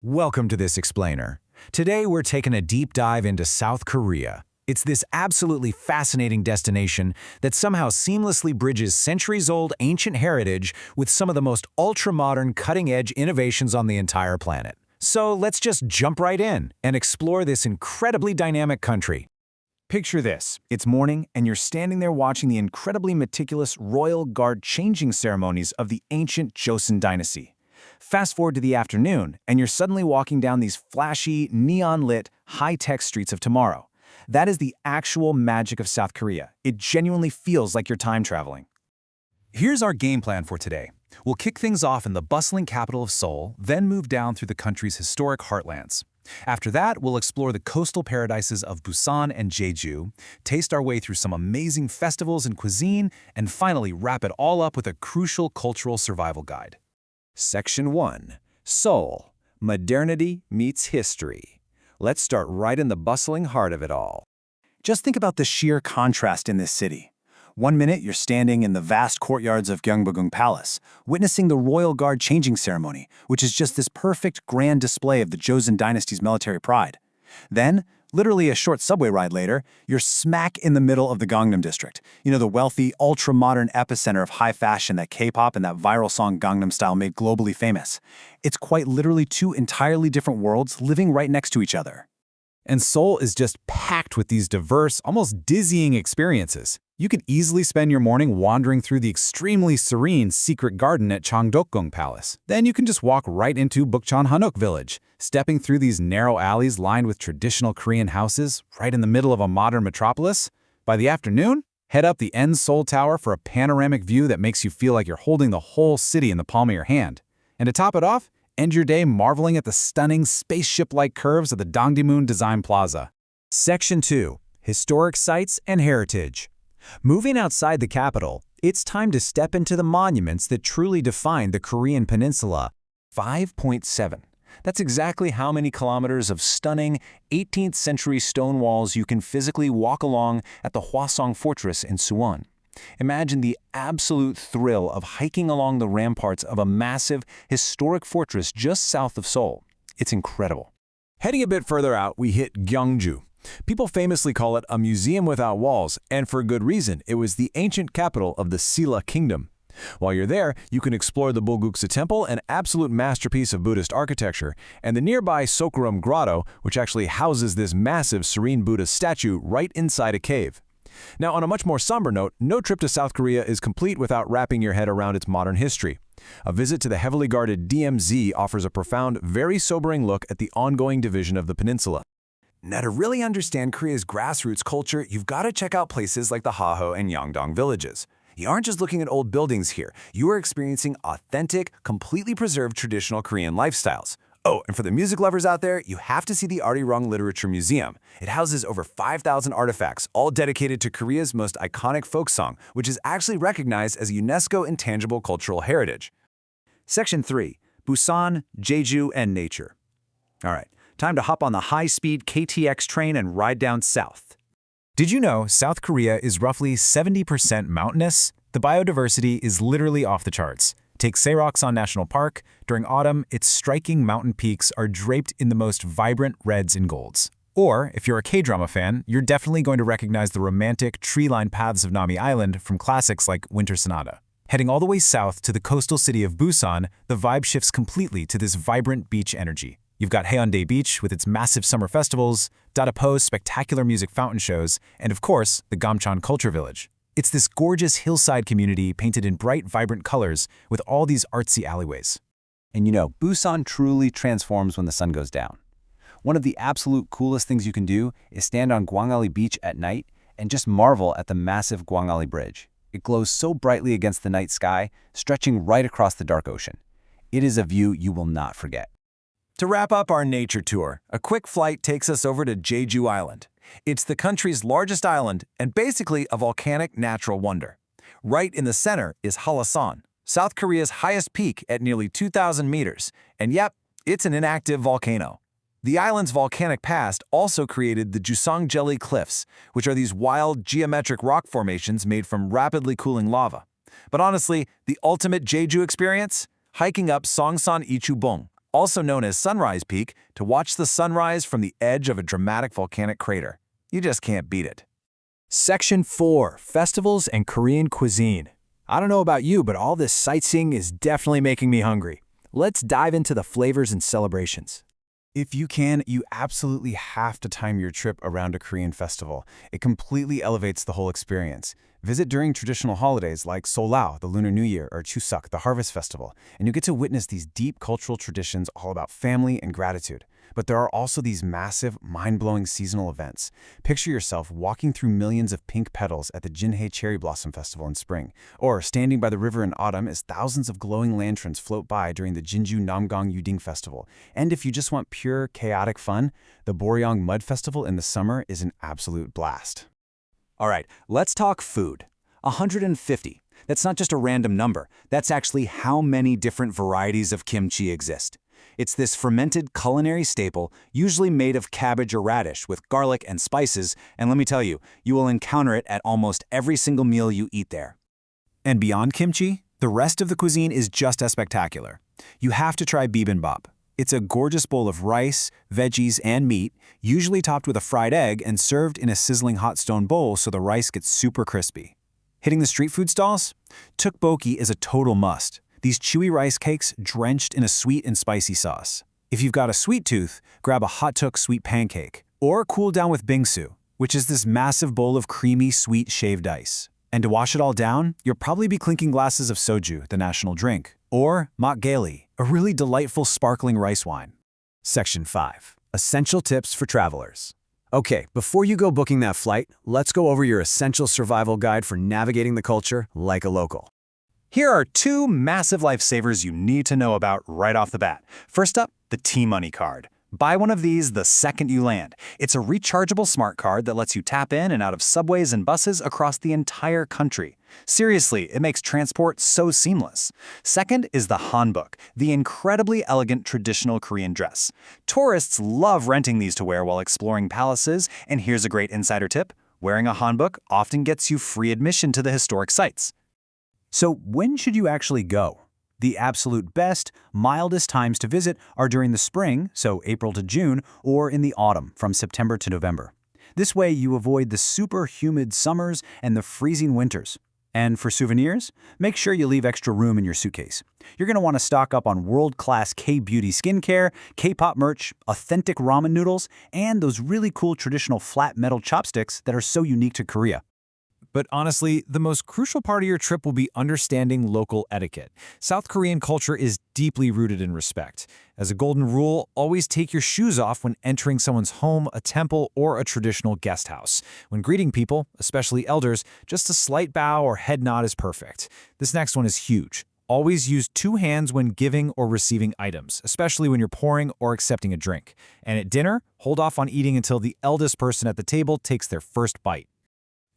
Welcome to this explainer. Today we're taking a deep dive into South Korea. It's this absolutely fascinating destination that somehow seamlessly bridges centuries-old ancient heritage with some of the most ultra-modern cutting-edge innovations on the entire planet. So let's just jump right in and explore this incredibly dynamic country. Picture this. It's morning and you're standing there watching the incredibly meticulous royal guard changing ceremonies of the ancient Joseon dynasty. Fast forward to the afternoon, and you're suddenly walking down these flashy, neon-lit, high-tech streets of tomorrow. That is the actual magic of South Korea. It genuinely feels like you're time traveling. Here's our game plan for today. We'll kick things off in the bustling capital of Seoul, then move down through the country's historic heartlands. After that, we'll explore the coastal paradises of Busan and Jeju, taste our way through some amazing festivals and cuisine, and finally wrap it all up with a crucial cultural survival guide. Section 1. Seoul. Modernity meets history. Let's start right in the bustling heart of it all. Just think about the sheer contrast in this city. One minute you're standing in the vast courtyards of Gyeongbokgung Palace, witnessing the royal guard changing ceremony, which is just this perfect grand display of the Joseon dynasty's military pride. Then, literally a short subway ride later, you're smack in the middle of the Gangnam district. You know, the wealthy, ultra-modern epicenter of high fashion that K-pop and that viral song Gangnam Style made globally famous. It's quite literally two entirely different worlds living right next to each other. And Seoul is just packed with these diverse, almost dizzying experiences. You could easily spend your morning wandering through the extremely serene secret garden at Cheongdokgung Palace. Then you can just walk right into Bukchon Hanok Village, stepping through these narrow alleys lined with traditional Korean houses right in the middle of a modern metropolis. By the afternoon, head up the End Seoul Tower for a panoramic view that makes you feel like you're holding the whole city in the palm of your hand. And to top it off, end your day marveling at the stunning spaceship-like curves of the Dongdaemun Design Plaza. Section 2. Historic Sites and Heritage. Moving outside the capital, it's time to step into the monuments that truly define the Korean peninsula. 5.7. That's exactly how many kilometers of stunning 18th century stone walls you can physically walk along at the Hwasong Fortress in Suwon. Imagine the absolute thrill of hiking along the ramparts of a massive, historic fortress just south of Seoul. It's incredible. Heading a bit further out, we hit Gyeongju. People famously call it a museum without walls, and for good reason. It was the ancient capital of the Silla Kingdom. While you're there, you can explore the Bulguksa Temple, an absolute masterpiece of Buddhist architecture, and the nearby Sokuram Grotto, which actually houses this massive serene Buddha statue right inside a cave. Now, on a much more somber note, no trip to South Korea is complete without wrapping your head around its modern history. A visit to the heavily guarded DMZ offers a profound, very sobering look at the ongoing division of the peninsula. Now, to really understand Korea's grassroots culture, you've got to check out places like the Haho and Yeongdong villages. You aren't just looking at old buildings here. You are experiencing authentic, completely preserved traditional Korean lifestyles. Oh, and for the music lovers out there, you have to see the Arirang Literature Museum. It houses over 5,000 artifacts, all dedicated to Korea's most iconic folk song, which is actually recognized as a UNESCO Intangible Cultural Heritage. Section 3. Busan, Jeju, and Nature. All right. Time to hop on the high-speed KTX train and ride down south. Did you know South Korea is roughly 70% mountainous? The biodiversity is literally off the charts. Take Seoksan National Park. During autumn, its striking mountain peaks are draped in the most vibrant reds and golds. Or, if you're a K-drama fan, you're definitely going to recognize the romantic, tree-lined paths of Nami Island from classics like Winter Sonata. Heading all the way south to the coastal city of Busan, the vibe shifts completely to this vibrant beach energy. You've got Haeundae Beach with its massive summer festivals, Dadapo's spectacular music fountain shows, and of course, the Gamcheon Culture Village. It's this gorgeous hillside community painted in bright, vibrant colors with all these artsy alleyways. And you know, Busan truly transforms when the sun goes down. One of the absolute coolest things you can do is stand on Gwangali Beach at night and just marvel at the massive Gwangali Bridge. It glows so brightly against the night sky, stretching right across the dark ocean. It is a view you will not forget. To wrap up our nature tour, a quick flight takes us over to Jeju Island. It's the country's largest island and basically a volcanic natural wonder. Right in the center is Hallasan, South Korea's highest peak at nearly 2,000 meters. And yep, it's an inactive volcano. The island's volcanic past also created the Jusangjeli Cliffs, which are these wild geometric rock formations made from rapidly cooling lava. But honestly, the ultimate Jeju experience? Hiking up Songsan Ichubong, also known as Sunrise Peak, to watch the sunrise from the edge of a dramatic volcanic crater. You just can't beat it. Section 4. Festivals and Korean Cuisine. I don't know about you, but all this sightseeing is definitely making me hungry. Let's dive into the flavors and celebrations. If you can, you absolutely have to time your trip around a Korean festival. It completely elevates the whole experience. Visit during traditional holidays like Seollal, the Lunar New Year, or Chuseok, the Harvest Festival, and you get to witness these deep cultural traditions all about family and gratitude. But there are also these massive, mind-blowing seasonal events. Picture yourself walking through millions of pink petals at the Jinhae Cherry Blossom Festival in spring, or standing by the river in autumn as thousands of glowing lanterns float by during the Jinju Namgang Yuding Festival. And if you just want pure, chaotic fun, the Boryong Mud Festival in the summer is an absolute blast. All right, let's talk food. 150. That's not just a random number. That's actually how many different varieties of kimchi exist. It's this fermented culinary staple, usually made of cabbage or radish with garlic and spices, and let me tell you, you will encounter it at almost every single meal you eat there. And beyond kimchi, the rest of the cuisine is just as spectacular. You have to try bibimbap. It's a gorgeous bowl of rice, veggies, and meat, usually topped with a fried egg and served in a sizzling hot stone bowl so the rice gets super crispy. Hitting the street food stalls? Tteokbokki is a total must. These chewy rice cakes drenched in a sweet and spicy sauce. If you've got a sweet tooth, grab a hot tuk sweet pancake, or cool down with bingsu, which is this massive bowl of creamy, sweet shaved ice. And to wash it all down, you'll probably be clinking glasses of soju, the national drink, or makgeolli, a really delightful sparkling rice wine. Section 5. Essential tips for travelers. Okay, before you go booking that flight, let's go over your essential survival guide for navigating the culture like a local. Here are 2 massive lifesavers you need to know about right off the bat. First up, the T-Money card. Buy one of these the second you land. It's a rechargeable smart card that lets you tap in and out of subways and buses across the entire country. Seriously, it makes transport so seamless. Second is the hanbok, the incredibly elegant traditional Korean dress. Tourists love renting these to wear while exploring palaces, and here's a great insider tip: wearing a hanbok often gets you free admission to the historic sites. So when should you actually go? The absolute best, mildest times to visit are during the spring, so April to June, or in the autumn, from September to November. This way you avoid the super humid summers and the freezing winters. And for souvenirs, make sure you leave extra room in your suitcase. You're going to want to stock up on world-class K-beauty skincare, K-pop merch, authentic ramen noodles, and those really cool traditional flat metal chopsticks that are so unique to Korea. But honestly, the most crucial part of your trip will be understanding local etiquette. South Korean culture is deeply rooted in respect. As a golden rule, always take your shoes off when entering someone's home, a temple, or a traditional guest house. When greeting people, especially elders, just a slight bow or head nod is perfect. This next one is huge. Always use 2 hands when giving or receiving items, especially when you're pouring or accepting a drink. And at dinner, hold off on eating until the eldest person at the table takes their first bite.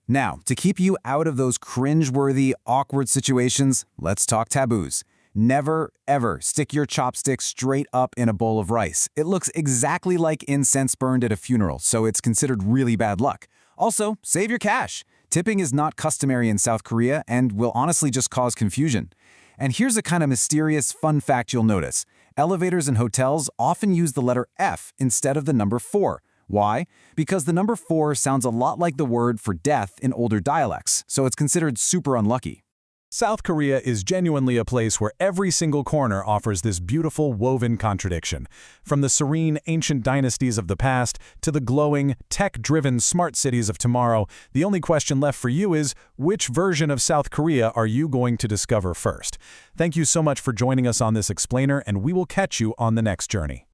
Now, to keep you out of those cringe-worthy, awkward situations, let's talk taboos. Never, ever stick your chopsticks straight up in a bowl of rice. It looks exactly like incense burned at a funeral, so it's considered really bad luck. Also, save your cash. Tipping is not customary in South Korea and will honestly just cause confusion. And here's a kind of mysterious, fun fact you'll notice. Elevators in hotels often use the letter F instead of the number 4. Why? Because the number 4 sounds a lot like the word for death in older dialects, so it's considered super unlucky. South Korea is genuinely a place where every single corner offers this beautiful woven contradiction. From the serene, ancient dynasties of the past to the glowing, tech-driven smart cities of tomorrow, the only question left for you is, which version of South Korea are you going to discover first? Thank you so much for joining us on this explainer, and we will catch you on the next journey.